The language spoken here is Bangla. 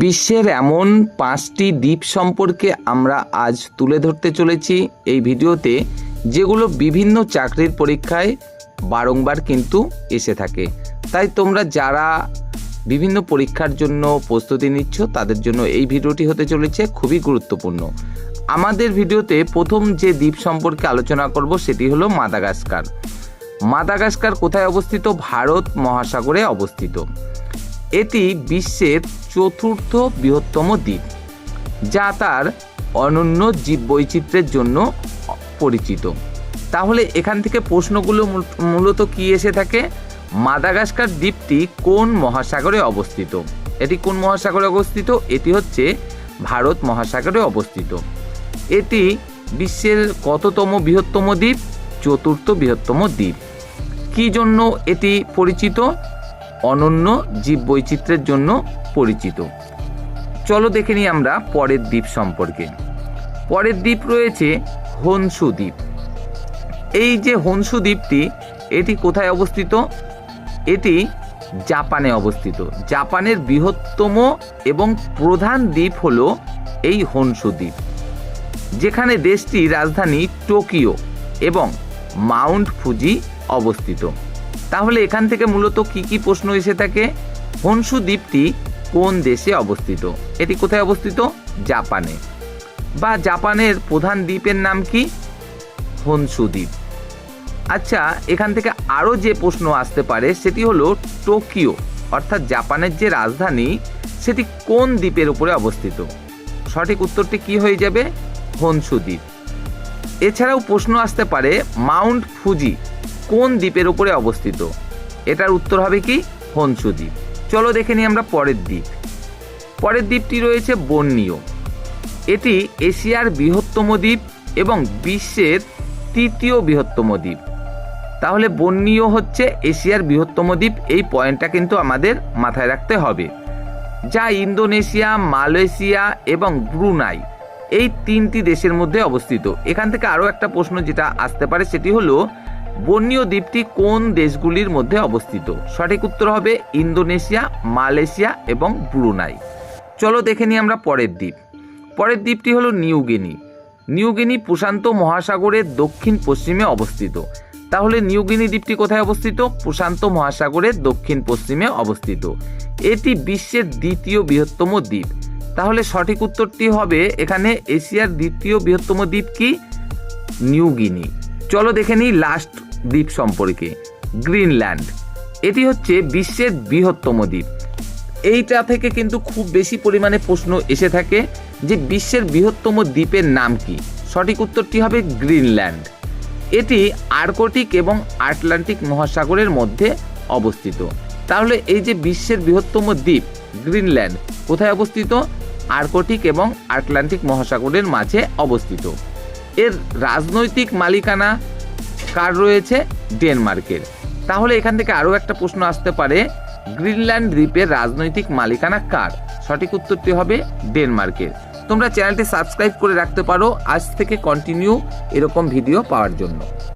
বিশ্বের এমন 5টি দ্বীপ সম্পর্কে আমরা আজ তুলে ধরতে চলেছি এই ভিডিওতে, যেগুলো বিভিন্ন চাকরির পরীক্ষায় বারংবার কিন্তু এসে থাকে। তাই তোমরা যারা বিভিন্ন পরীক্ষার জন্য প্রস্তুতি নিচ্ছ তাদের জন্য এই ভিডিওটি হতে চলেছে খুবই গুরুত্বপূর্ণ। আমাদের ভিডিওতে প্রথম যে দ্বীপ সম্পর্কে আলোচনা করব সেটি হলো মাদাগাস্কার। মাদাগাস্কার কোথায় অবস্থিত? ভারত মহাসাগরে অবস্থিত। এটি বিশ্বের চতুর্থ বৃহত্তম দ্বীপ, যা তার অনন্য জীববৈচিত্র্যের জন্য পরিচিত। তাহলে এখান থেকে প্রশ্নগুলো মূলত কি এসে থাকে? মাদাগাস্কার দ্বীপটি কোন মহাসাগরে অবস্থিত? এটি কোন মহাসাগরে অবস্থিত? এটি হচ্ছে ভারত মহাসাগরে অবস্থিত। এটি বিশ্বের কততম বৃহত্তম দ্বীপ? চতুর্থ বৃহত্তম দ্বীপ। কি জন্য এটি পরিচিত? অনন্য জীববৈচিত্র্যের জন্য পরিচিত। চলো দেখে নিই আমরা পরের দ্বীপ সম্পর্কে। পরের দ্বীপ রয়েছে হনসু দ্বীপ। এই যে হনসু দ্বীপটি, এটি কোথায় অবস্থিত? এটি জাপানে অবস্থিত। জাপানের বৃহত্তম এবং প্রধান দ্বীপ হলো এই হনসু দ্বীপ, যেখানে দেশটির রাজধানী টোকিও এবং মাউন্ট ফুজি অবস্থিত। তাহলে এখান থেকে মূলত কি কি প্রশ্ন এসে থাকে? হনসু দ্বীপটি কোন দেশে অবস্থিত? এটি কোথায় অবস্থিত? জাপানে। বা জাপানের প্রধান দ্বীপের নাম কি? হনসু দ্বীপ। আচ্ছা, এখান থেকে আরও যে প্রশ্ন আসতে পারে সেটি হলো টোকিও অর্থাৎ জাপানের যে রাজধানী, সেটি কোন দ্বীপের উপরে অবস্থিত? সঠিক উত্তরটি কি হয়ে যাবে? হনসু দ্বীপ। এছাড়াও প্রশ্ন আসতে পারে মাউন্ট ফুজি কোন দ্বীপের উপরে অবস্থিত? এটার উত্তর হবে কি? হনসু দ্বীপ। চলো দেখে নিই আমরা পরের দ্বীপ। পরের দ্বীপটি রয়েছে বর্নিও। এটি এশিয়ার বৃহত্তম দ্বীপ এবং বিশ্বের তৃতীয় বৃহত্তম দ্বীপ। তাহলে বর্নিও হচ্ছে এশিয়ার বৃহত্তম দ্বীপ, এই পয়েন্টটা কিন্তু আমাদের মাথায় রাখতে হবে। যা ইন্দোনেশিয়া, মালয়েশিয়া এবং ব্রুনাই এই 3টি দেশের মধ্যে অবস্থিত। এখান থেকে আরও একটা প্রশ্ন যেটা আসতে পারে সেটি হলো বর্নিও দ্বীপটি কোন দেশগুলির মধ্যে অবস্থিত? সঠিক উত্তর হবে ইন্দোনেশিয়া, মালয়েশিয়া এবং ব্রুনাই। চলো দেখে নিই আমরা পরের দ্বীপ। পরের দ্বীপটি হলো নিউ গিনি। নিউ গিনি প্রশান্ত মহাসাগরের দক্ষিণ পশ্চিমে অবস্থিত। তাহলে নিউ গিনি দ্বীপটি কোথায় অবস্থিত? প্রশান্ত মহাসাগরের দক্ষিণ পশ্চিমে অবস্থিত। এটি বিশ্বের দ্বিতীয় বৃহত্তম দ্বীপ। তাহলে সঠিক উত্তরটি হবে এখানে এশিয়ার দ্বিতীয় বৃহত্তম দ্বীপ কি? New Guinea. চলো দেখে নিই লাস্ট দ্বীপ সম্পর্কে, গ্রিনল্যান্ড। এটি হচ্ছে বিশ্বের বৃহত্তম দ্বীপ। এইটা থেকে কিন্তু খুব বেশি পরিমাণে প্রশ্ন এসে থাকে যে বিশ্বের বৃহত্তম দ্বীপের নাম কি? সঠিক উত্তরটি হবে গ্রিনল্যান্ড। এটি আর্কটিক এবং আটলান্টিক মহাসাগরের মধ্যে অবস্থিত। তাহলে এই যে বিশ্বের বৃহত্তম দ্বীপ গ্রিনল্যান্ড কোথায় অবস্থিত? আর্কটিক এবং আটলান্টিক মহাসাগরের মাঝে অবস্থিত। এর রাজনৈতিক মালিকানা কার রয়েছে? ডেনমার্কের। তাহলে এখান থেকে আরও একটা প্রশ্ন আসতে পারে, গ্রিনল্যান্ড দ্বীপের রাজনৈতিক মালিকানা কার? সঠিক উত্তরটি হবে ডেনমার্কের। তোমরা চ্যানেলটি সাবস্ক্রাইব করে রাখতে পারো আজ থেকে কন্টিনিউ এরকম ভিডিও পাওয়ার জন্য।